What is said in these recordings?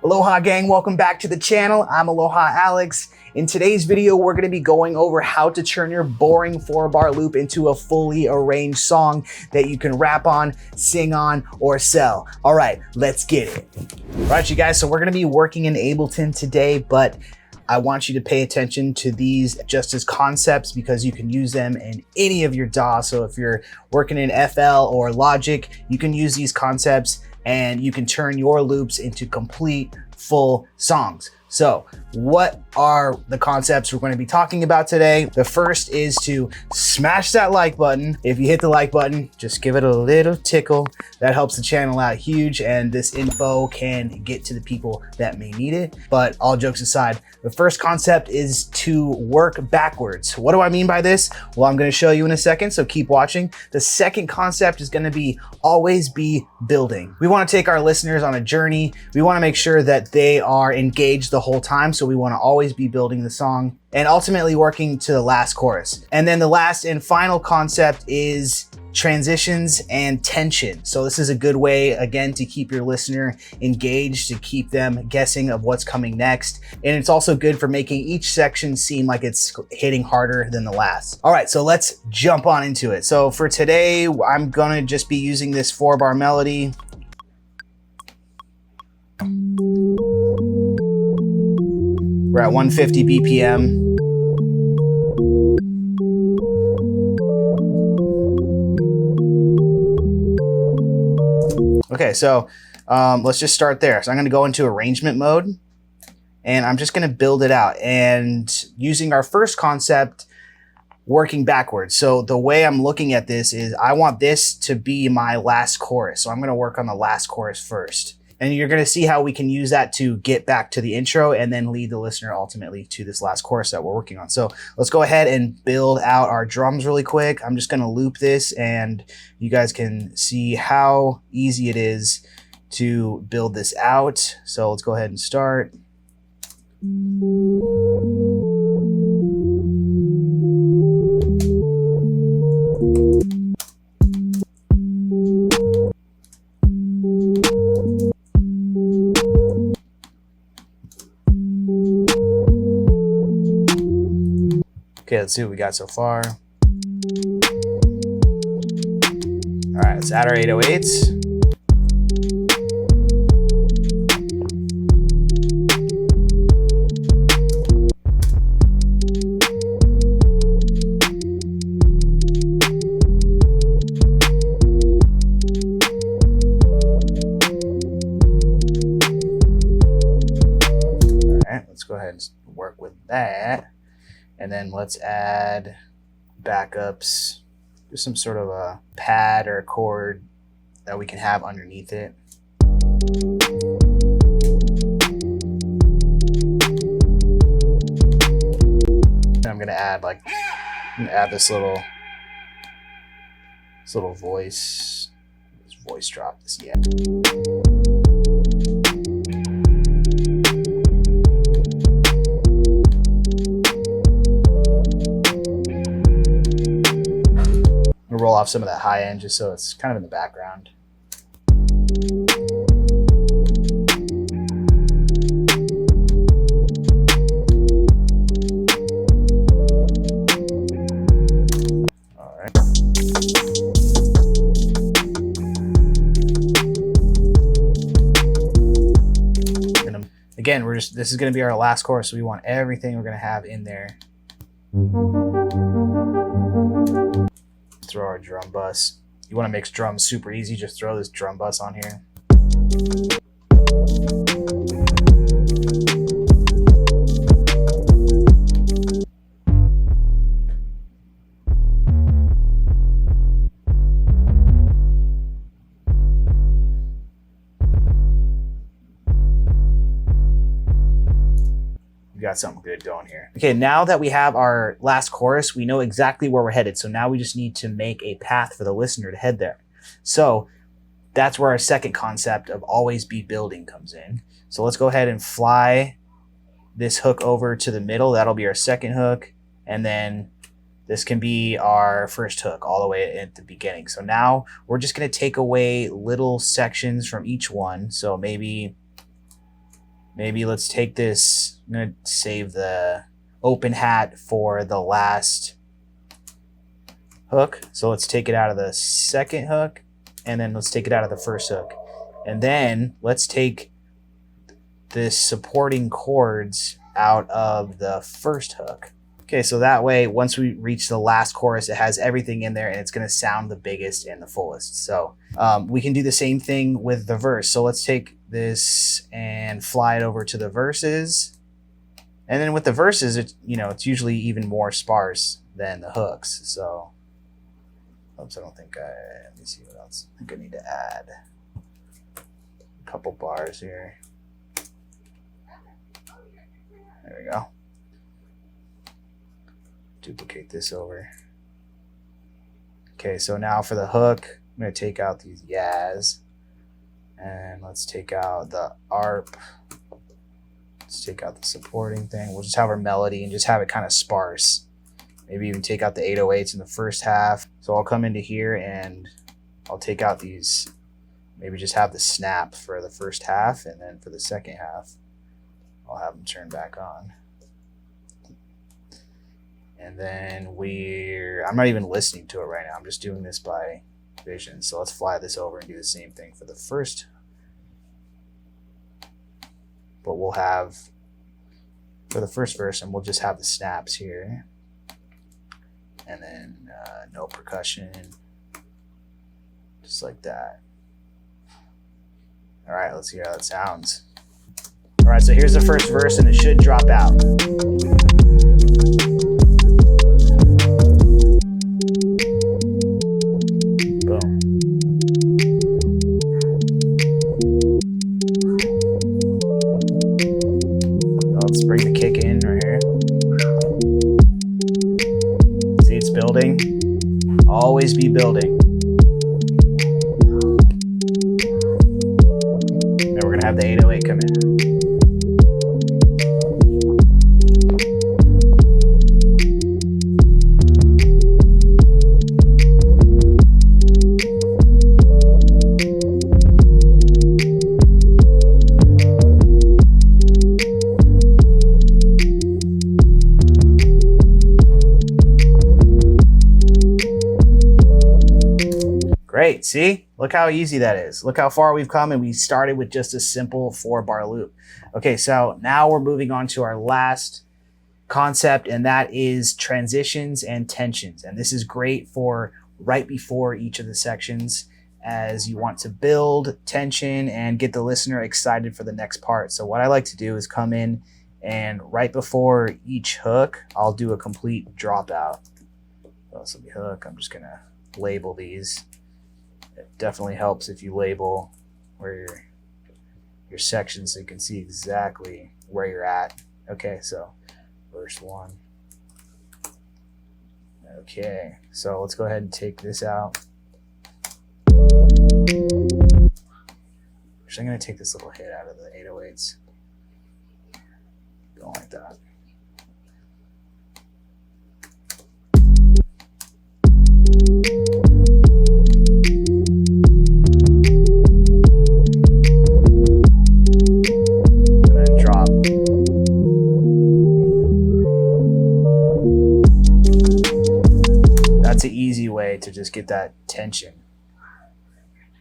Aloha Gang, welcome back to the channel. I'm Aloha Alex. In today's video, we're gonna be going over how to turn your boring 4-bar loop into a fully arranged song that you can rap on, sing on, or sell. All right, let's get it. All right, you guys, so we're gonna be working in Ableton today, but I want you to pay attention to these just as concepts because you can use them in any of your DAWs. So if you're working in FL or Logic, you can use these concepts and you can turn your loops into complete full songs. So what are the concepts we're going to be talking about today? The first is to smash that like button. If you hit the like button, just give it a little tickle. That helps the channel out huge, and this info can get to the people that may need it. But all jokes aside, the first concept is to work backwards. What do I mean by this? Well, I'm going to show you in a second, so keep watching. The second concept is going to be always be building. We want to take our listeners on a journey. We want to make sure that they are engaged the whole time, so we want to always be building the song and ultimately working to the last chorus. And then the last and final concept is transitions and tension. So this is a good way, again, to keep your listener engaged, to keep them guessing of what's coming next. And it's also good for making each section seem like it's hitting harder than the last. All right, so let's jump on into it. So for today, I'm gonna just be using this 4-bar melody. We're at 150 BPM. Okay, so let's just start there. So I'm gonna go into arrangement mode and I'm just gonna build it out, and using our first concept, working backwards. So the way I'm looking at this is I want this to be my last chorus. So I'm gonna work on the last chorus first. And you're gonna see how we can use that to get back to the intro and then lead the listener ultimately to this last chorus that we're working on. So let's go ahead and build out our drums really quick. I'm just gonna loop this and you guys can see how easy it is to build this out. So let's go ahead and start. Okay, let's see what we got so far. All right, let's add our 808s. All right, let's go ahead and work with that. And then let's add backups, just some sort of a pad or a chord that we can have underneath it. And I'm gonna add this little voice drop. Yeah. Roll off some of that high end just so it's kind of in the background. All right. Again, this is going to be our last chorus, so we want everything we're going to have in there. Throw our drum bus. You want to make drums super easy, just throw this drum bus on here. Got something good going here. Okay, now that we have our last chorus, we know exactly where we're headed. So now we just need to make a path for the listener to head there. So that's where our second concept of always be building comes in. So let's go ahead and fly this hook over to the middle. That'll be our second hook. And then this can be our first hook all the way at the beginning. So now we're just gonna take away little sections from each one. So maybe Maybe let's take this, I'm gonna save the open hat for the last hook. So let's take it out of the second hook, and then let's take it out of the first hook. And then let's take this supporting chords out of the first hook. Okay, so that way, once we reach the last chorus, it has everything in there and it's gonna sound the biggest and the fullest. So we can do the same thing with the verse. So let's take this and fly it over to the verses. And then with the verses, it's usually even more sparse than the hooks. So, oops, I don't think let me see what else. I think I need to add a couple bars here. There we go. Duplicate this over. Okay, so now for the hook, I'm going to take out these yas. And let's take out the ARP. Let's take out the supporting thing. We'll just have our melody and just have it kind of sparse. Maybe even take out the 808s in the first half. So I'll come into here and I'll take out these, maybe just have the snap for the first half, and then for the second half, I'll have them turn back on. And then I'm not even listening to it right now. I'm just doing this by vision. So let's fly this over and do the same thing for the first. But we'll have, for the first verse, and we'll just have the snaps here. And then no percussion. Just like that. All right, let's hear how that sounds. All right, so here's the first verse, and it should drop out. Boom. Let's bring the kick in right here. See, it's building. Always be building. Then we're gonna have the 808 come in. Great, see? Look how easy that is. Look how far we've come, and we started with just a simple 4-bar loop. Okay, so now we're moving on to our last concept, and that is transitions and tensions. And this is great for right before each of the sections, as you want to build tension and get the listener excited for the next part. So what I like to do is come in, and right before each hook, I'll do a complete dropout. So this will be hook. I'm just gonna label these. It definitely helps if you label where your section, so you can see exactly where you're at. Okay, so verse 1. Okay, so let's go ahead and take this out. Actually, I'm going to take this little hit out of the 808s. Don't like that. Way to just get that tension.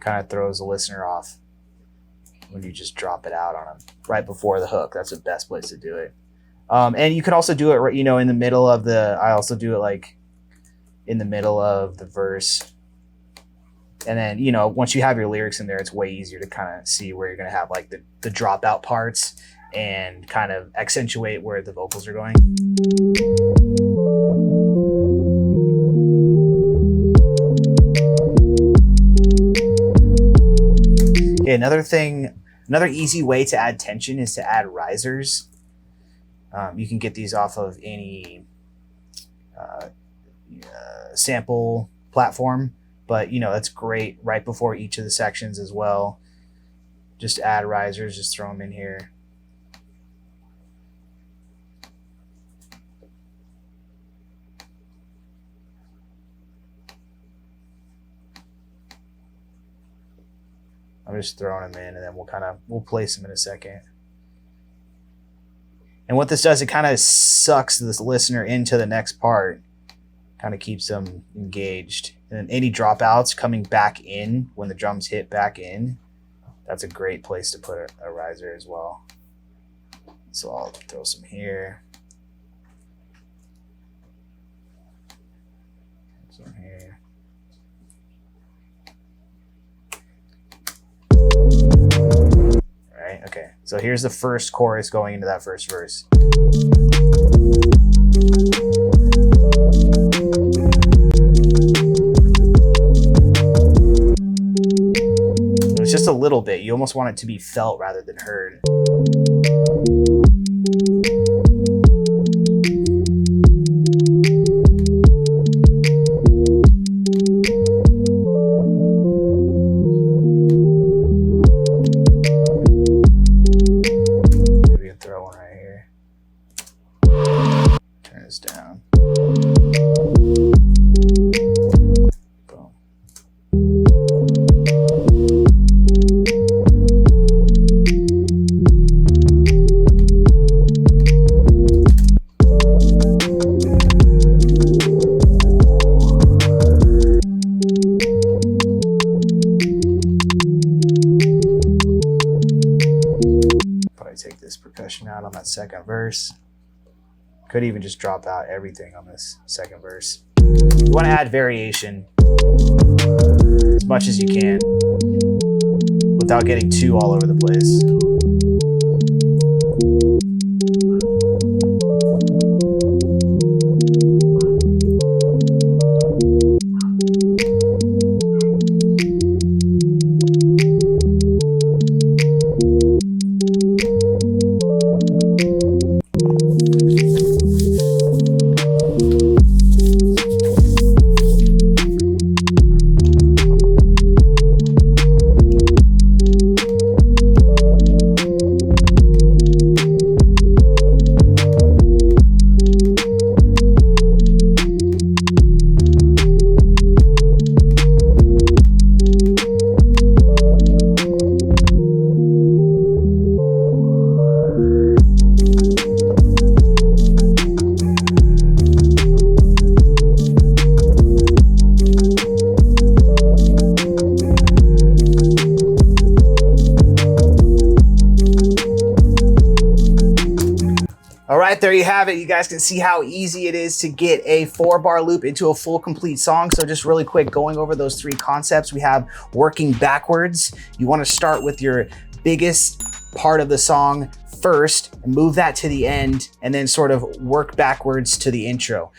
Kind of throws the listener off when you just drop it out on them right before the hook. That's the best place to do it. And you could also do it right, in the middle of I also do it like in the middle of the verse. And then, once you have your lyrics in there, it's way easier to kind of see where you're going to have like the dropout parts and kind of accentuate where the vocals are going. Okay, another easy way to add tension is to add risers. You can get these off of any sample platform, but that's great right before each of the sections as well. Just add risers, just throw them in here. I'm just throwing them in, and then we'll place them in a second. And what this does, it kind of sucks this listener into the next part, kind of keeps them engaged. And then any dropouts coming back in when the drums hit back in, that's a great place to put a riser as well. So I'll throw some here. Some here. All right, okay. So here's the first chorus going into that first verse. It's just a little bit. You almost want it to be felt rather than heard. Maybe we can throw one right here. Turn this down. Boom. Take this percussion out on that second verse. Could even just drop out everything on this second verse. You want to add variation as much as you can without getting too all over the place. All right, there you have it. You guys can see how easy it is to get a 4-bar loop into a full complete song. So just really quick, going over those 3 concepts, we have working backwards. You want to start with your biggest part of the song first and move that to the end and then sort of work backwards to the intro.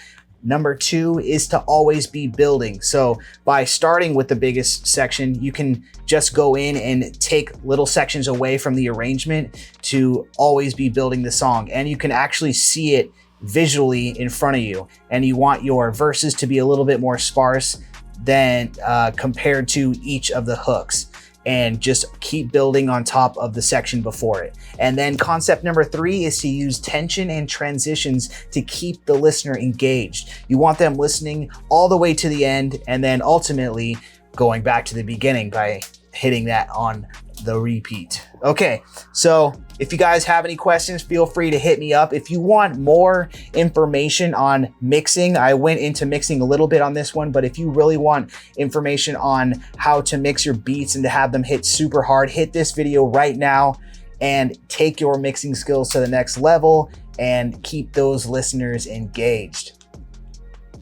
Number 2 is to always be building. So by starting with the biggest section, you can just go in and take little sections away from the arrangement to always be building the song. And you can actually see it visually in front of you. And you want your verses to be a little bit more sparse than compared to each of the hooks. And just keep building on top of the section before it. And then concept number 3 is to use tension and transitions to keep the listener engaged. You want them listening all the way to the end and then ultimately going back to the beginning by hitting that on the repeat. Okay, so if you guys have any questions, feel free to hit me up. If you want more information on mixing, I went into mixing a little bit on this one, but if you really want information on how to mix your beats and to have them hit super hard, hit this video right now and take your mixing skills to the next level and keep those listeners engaged.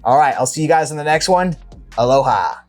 All right, I'll see you guys in the next one. Aloha.